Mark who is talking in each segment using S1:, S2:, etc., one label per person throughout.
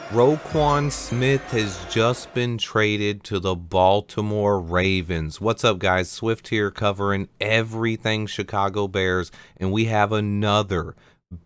S1: Roquan Smith has just been traded to the Baltimore Ravens. What's up, guys? Swift here covering everything Chicago Bears, and we have another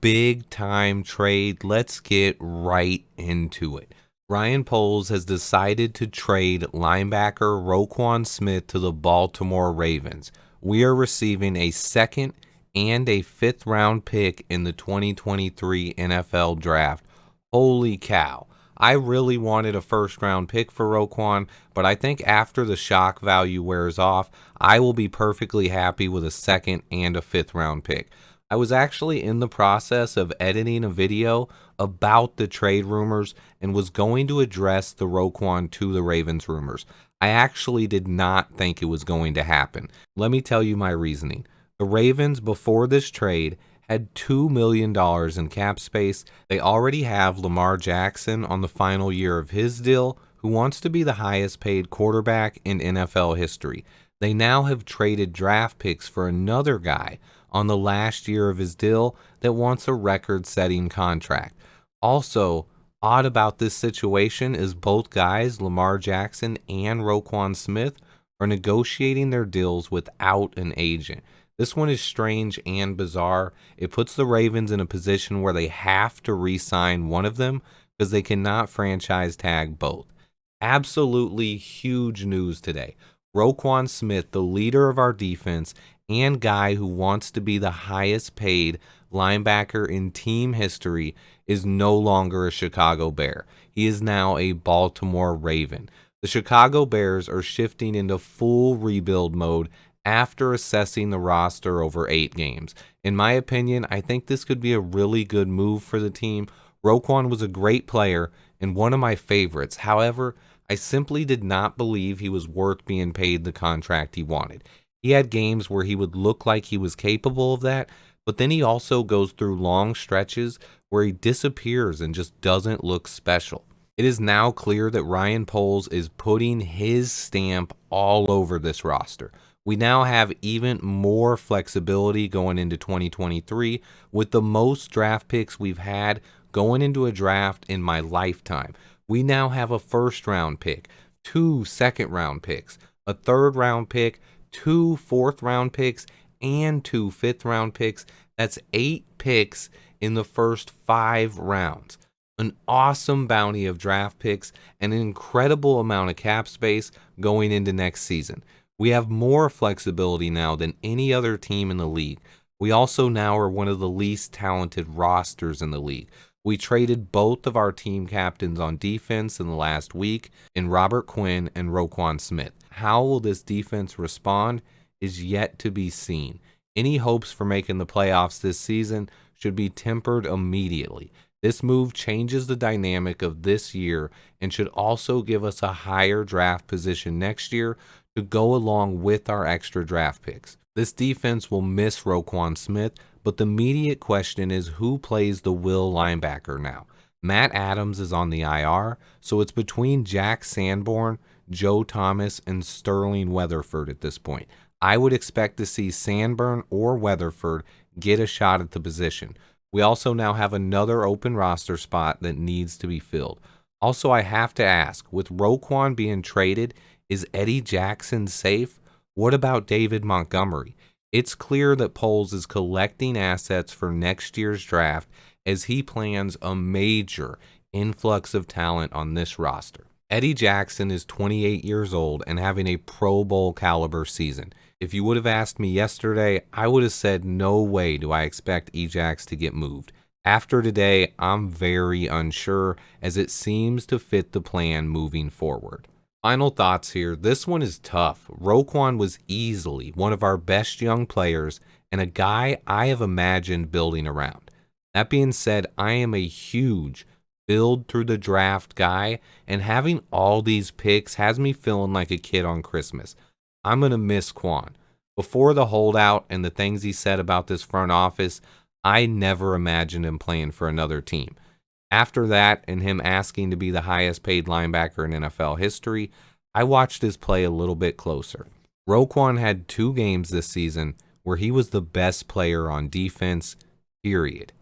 S1: big time trade. Let's get right into it. Ryan Poles has decided to trade linebacker Roquan Smith to the Baltimore Ravens. We are receiving a second and a fifth round pick in the 2023 NFL Draft. Holy cow. I really wanted a first round pick for Roquan, but I think after the shock value wears off, I will be perfectly happy with a second and a fifth round pick. I was actually in the process of editing a video about the trade rumors and was going to address the Roquan to the Ravens rumors. I actually did not think it was going to happen. Let me tell you my reasoning. The Ravens, before this trade, had $2 million in cap space. They already have Lamar Jackson on the final year of his deal, who wants to be the highest paid quarterback in NFL history. They now have traded draft picks for another guy on the last year of his deal that wants a record-setting contract. Also, odd about this situation is both guys, Lamar Jackson and Roquan Smith, are negotiating their deals without an agent. This one is strange and bizarre. It puts the Ravens in a position where they have to re-sign one of them because they cannot franchise tag both. Absolutely huge news today. Roquan Smith, the leader of our defense and guy who wants to be the highest paid linebacker in team history, is no longer a Chicago Bear. He is now a Baltimore Raven. The Chicago Bears are shifting into full rebuild mode after assessing the roster over 8 games. In my opinion, I think this could be a really good move for the team. Roquan was a great player and one of my favorites. However, I simply did not believe he was worth being paid the contract he wanted. He had games where he would look like he was capable of that, but then he also goes through long stretches where he disappears and just doesn't look special. It is now clear that Ryan Poles is putting his stamp all over this roster. We now have even more flexibility going into 2023 with the most draft picks we've had going into a draft in my lifetime. We now have a first round pick, 2 second round picks, a third round pick, 2 fourth round picks, and 2 fifth round picks. That's 8 picks in the first 5 rounds. An awesome bounty of draft picks and an incredible amount of cap space going into next season. We have more flexibility now than any other team in the league. We also now are one of the least talented rosters in the league. We traded both of our team captains on defense in the last week in Robert Quinn and Roquan Smith. How will this defense respond is yet to be seen. Any hopes for making the playoffs this season should be tempered immediately. This move changes the dynamic of this year and should also give us a higher draft position next year to go along with our extra draft picks. This defense will miss Roquan Smith, but the immediate question is who plays the will linebacker now? Matt Adams is on the IR, so it's between Jack Sanborn, Joe Thomas, and Sterling Weatherford at this point. I would expect to see Sanborn or Weatherford get a shot at the position. We also now have another open roster spot that needs to be filled. Also, I have to ask, with Roquan being traded, is Eddie Jackson safe? What about David Montgomery? It's clear that Poles is collecting assets for next year's draft as he plans a major influx of talent on this roster. Eddie Jackson is 28 years old and having a Pro Bowl caliber season. If you would have asked me yesterday, I would have said no way do I expect Ejax to get moved. After today, I'm very unsure as it seems to fit the plan moving forward. Final thoughts here. This one is tough. Roquan was easily one of our best young players and a guy I have imagined building around. That being said, I am a huge build through the draft guy, and having all these picks has me feeling like a kid on Christmas. I'm going to miss Quan. Before the holdout and the things he said about this front office, I never imagined him playing for another team. After that, and him asking to be the highest paid linebacker in NFL history, I watched his play a little bit closer. Roquan had 2 games this season where he was the best player on defense, period.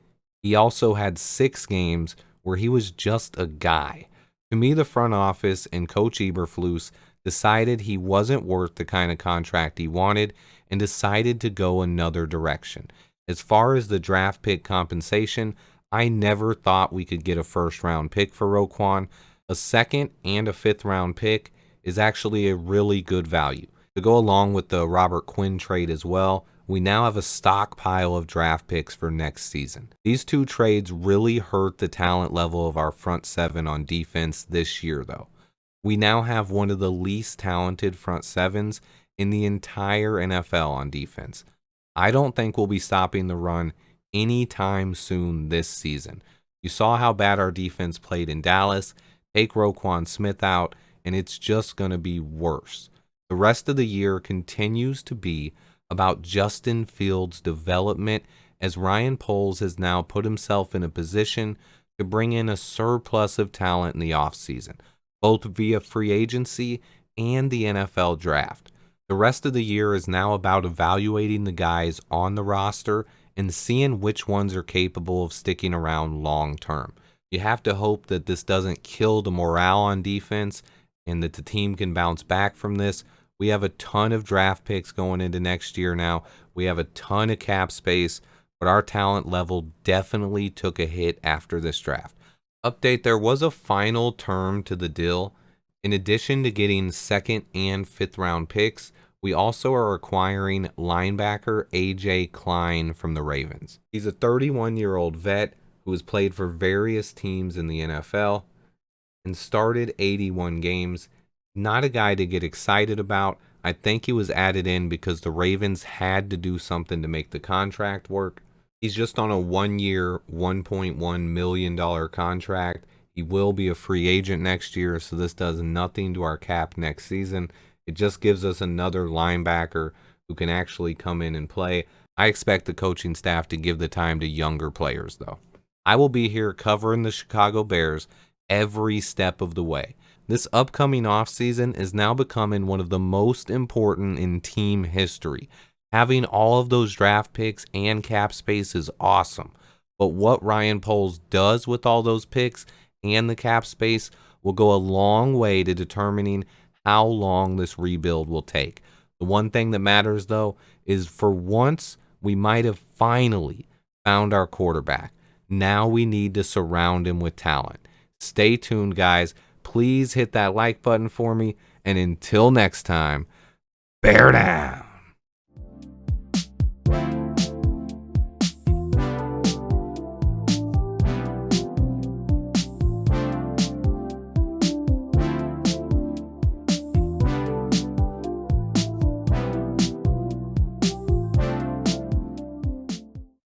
S1: He also had 6 games where he was just a guy. To me, the front office and Coach Eberflus decided he wasn't worth the kind of contract he wanted and decided to go another direction. As far as the draft pick compensation, I never thought we could get a first round pick for Roquan. A second and a fifth round pick is actually a really good value. To go along with the Robert Quinn trade as well, we now have a stockpile of draft picks for next season. These two trades really hurt the talent level of our front seven on defense this year, though. We now have one of the least talented front sevens in the entire NFL on defense. I don't think we'll be stopping the run anytime soon this season. You saw how bad our defense played in Dallas. Take Roquan Smith out, and it's just going to be worse. The rest of the year continues to be about Justin Fields' development, as Ryan Poles has now put himself in a position to bring in a surplus of talent in the offseason, both via free agency and the NFL draft. The rest of the year is now about evaluating the guys on the roster and seeing which ones are capable of sticking around long term. You have to hope that this doesn't kill the morale on defense and that the team can bounce back from this. We have a ton of draft picks going into next year now. We have a ton of cap space, but our talent level definitely took a hit after this draft. Update, there was a final term to the deal. In addition to getting second and fifth round picks, we also are acquiring linebacker A.J. Klein from the Ravens. He's a 31-year-old vet who has played for various teams in the NFL and started 81 games. Not a guy to get excited about. I think he was added in because the Ravens had to do something to make the contract work. He's just on a 1-year, $1.1 million contract. He will be a free agent next year, so this does nothing to our cap next season. It just gives us another linebacker who can actually come in and play. I expect the coaching staff to give the time to younger players, though. I will be here covering the Chicago Bears every step of the way. This upcoming offseason is now becoming one of the most important in team history. Having all of those draft picks and cap space is awesome. But what Ryan Poles does with all those picks and the cap space will go a long way to determining how long this rebuild will take. The one thing that matters, though, is for once we might have finally found our quarterback. Now we need to surround him with talent. Stay tuned, guys. Please hit that like button for me. And until next time, bear down.